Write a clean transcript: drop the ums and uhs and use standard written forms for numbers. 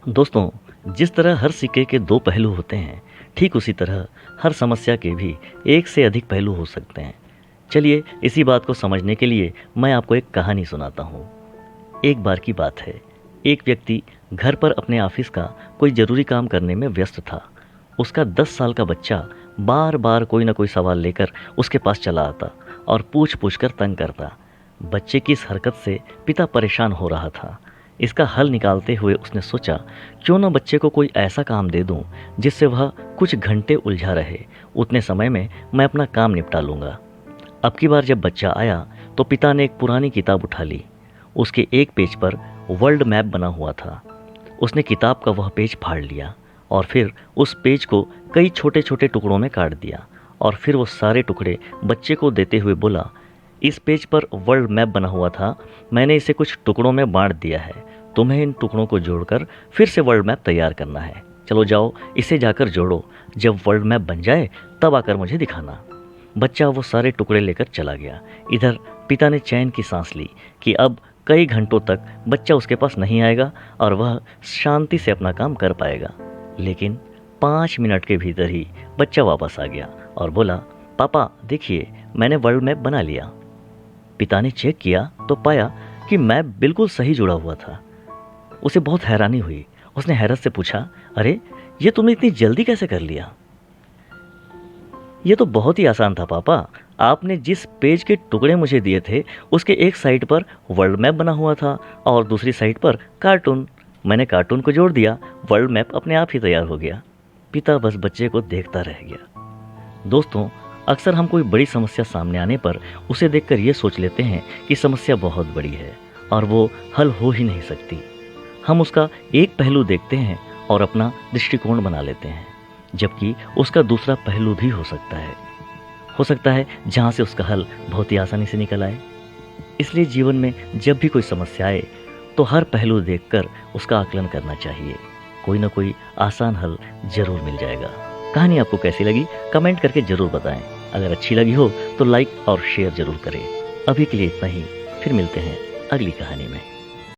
दोस्तों, जिस तरह हर सिक्के के दो पहलू होते हैं, ठीक उसी तरह हर समस्या के भी एक से अधिक पहलू हो सकते हैं। चलिए, इसी बात को समझने के लिए मैं आपको एक कहानी सुनाता हूँ। एक बार की बात है, एक व्यक्ति घर पर अपने ऑफिस का कोई ज़रूरी काम करने में व्यस्त था। उसका 10 साल का बच्चा बार बार कोई ना कोई सवाल लेकर उसके पास चला आता और पूछ पूछ कर तंग करता। बच्चे की इस हरकत से पिता परेशान हो रहा था। इसका हल निकालते हुए उसने सोचा, क्यों ना बच्चे को कोई ऐसा काम दे दूं जिससे वह कुछ घंटे उलझा रहे। उतने समय में मैं अपना काम निपटा लूँगा। अब की बार जब बच्चा आया तो पिता ने एक पुरानी किताब उठा ली। उसके एक पेज पर वर्ल्ड मैप बना हुआ था। उसने किताब का वह पेज फाड़ लिया और फिर उस पेज को कई छोटे छोटे टुकड़ों में काट दिया और फिर वो सारे टुकड़े बच्चे को देते हुए बोला, इस पेज पर वर्ल्ड मैप बना हुआ था, मैंने इसे कुछ टुकड़ों में बांट दिया है। तुम्हें इन टुकड़ों को जोड़कर फिर से वर्ल्ड मैप तैयार करना है। चलो जाओ, इसे जाकर जोड़ो। जब वर्ल्ड मैप बन जाए तब आकर मुझे दिखाना। बच्चा वो सारे टुकड़े लेकर चला गया। इधर पिता ने चैन की सांस ली कि अब कई घंटों तक बच्चा उसके पास नहीं आएगा और वह शांति से अपना काम कर पाएगा। लेकिन 5 मिनट के भीतर ही बच्चा वापस आ गया और बोला, पापा देखिए, मैंने वर्ल्ड मैप बना लिया। पिता ने चेक किया तो पाया कि मैप बिल्कुल सही जुड़ा हुआ था। उसे बहुत हैरानी हुई। उसने हैरत से पूछा, अरे ये तुमने इतनी जल्दी कैसे कर लिया? ये तो बहुत ही आसान था पापा। आपने जिस पेज के टुकड़े मुझे दिए थे उसके एक साइड पर वर्ल्ड मैप बना हुआ था और दूसरी साइड पर कार्टून। मैंने कार्टून को जोड़ दिया, वर्ल्ड मैप अपने आप ही तैयार हो गया। पिता बस बच्चे को देखता रह गया। दोस्तों, अक्सर हम कोई बड़ी समस्या सामने आने पर उसे देखकर ये सोच लेते हैं कि समस्या बहुत बड़ी है और वो हल हो ही नहीं सकती। हम उसका एक पहलू देखते हैं और अपना दृष्टिकोण बना लेते हैं, जबकि उसका दूसरा पहलू भी हो सकता है जहाँ से उसका हल बहुत ही आसानी से निकल आए। इसलिए जीवन में जब भी कोई समस्या आए तो हर पहलू देखकर उसका आकलन करना चाहिए। कोई ना कोई आसान हल जरूर मिल जाएगा। कहानी आपको कैसी लगी कमेंट करके जरूर बताएं। अगर अच्छी लगी हो तो लाइक और शेयर जरूर करें। अभी के लिए इतना ही, फिर मिलते हैं अगली कहानी में।